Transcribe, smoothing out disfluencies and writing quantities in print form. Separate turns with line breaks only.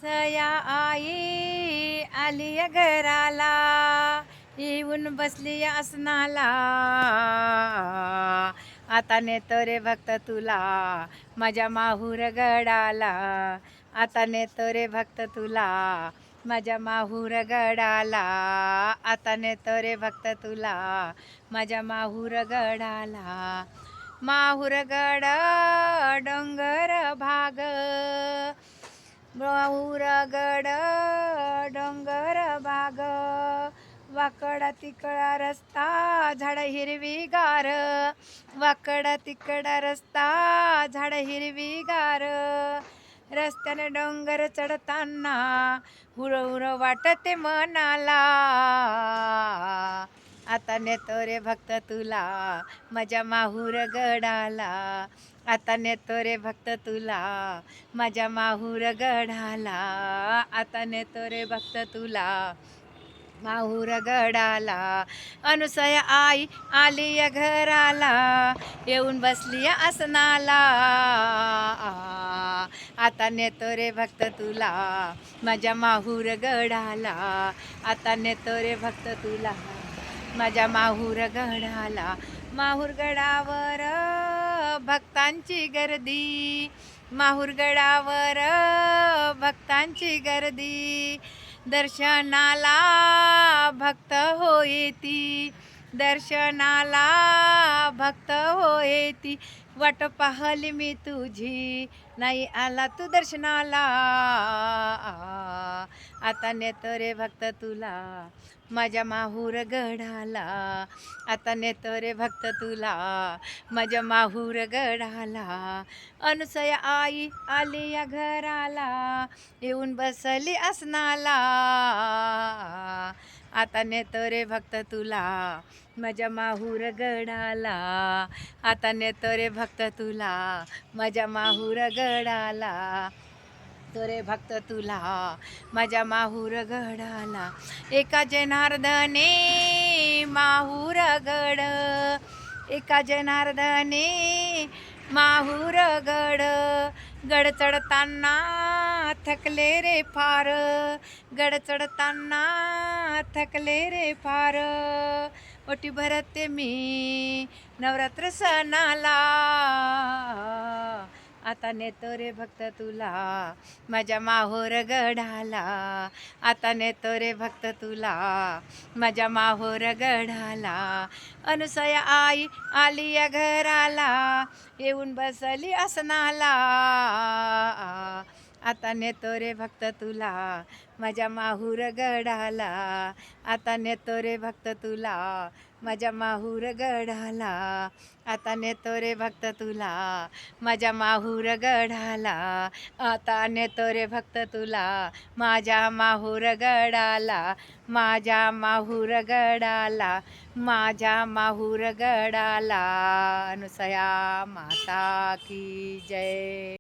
अनुसया आई आली या घराला, येऊन बसली या आसनाला. आता नेतो रे भक्त तुला माझ्या माहूर गडाला. आता नेतो रे भक्त तुला माझ्या माहूर गडाला. आता नेतो रे भक्त तुला माझ्या माहूर गडाला. माहूर गड डोंगर भाग, माहूरगड डोंगर भाग. वाकडा तिकडा रस्ता झाड हिरवीगार, वाकडा तिकडा रस्ता झाड हिरवीगार. रस्त्याने डोंगर चढताना हुरहुर वाटते मनाला. आता नेतो रे भक्त तुला माझ्या माहूर गडाला. आता नेतो रे भक्त तुला माझ्या माहूर गडाला. आता नेतो रे भक्त तुला माहूर गडाला. अनुसया आई आली या घराला, येऊन बसली या आसनाला. आता नेतो रे भक्त तुला माझ्या माहूर गडाला. आता नेतो रे भक्त तुला माझ्या माहूर गडाला. माहूर गडावर भक्तांची गर्दी, माहूर गडावर भक्तांची गर्दी. दर्शनाला भक्त हो येती, दर्शनाला भक्त हो येती. वाट पाहली मी तुझी, नाही आला तू दर्शनाला. आता नेतो रे भक्त तुला माझ्या माहूर गडाला. आता नेतो रे भक्त तुला माझ्या माहूर गडाला. अनुसया आई आली या घराला, येऊन बसली आसनाला. आता नेतो रे भक्त तुला माझ्या माहूर गडाला. आता नेतो रे भक्त तुला माझ्या माहूर गडाला. तो रे भक्त तुला माझ्या माहूर गडाला. एका जनार्दने माहूर गड, एका जनार्दने माहूर गड. गड चढताना थकले रे फार, गड चढताना थकले रे फार. ओटी भरते मी नवरात्र सणाला. आता नेतो रे भक्त तुला माझ्या माहूर गडाला. आता नेतो रे भक्त तुला माझ्या माहूर गडाला. अनुसया आई आली या घराला, येऊन बसली आसनाला. आता नेतो रे भक्त तुला माझ्या माहूर गडाला. आता नेतो रे भक्त तुला माझ्या माहूर गडाला. आता नेतो रे भक्त तुला माझ्या माहूर गडाला. आता नेतो रे भक्त तुला माझ्या माहूर गडाला. माझ्या माहूर गडाला, माझ्या माहूर गडाला. अनुसया माता की जय.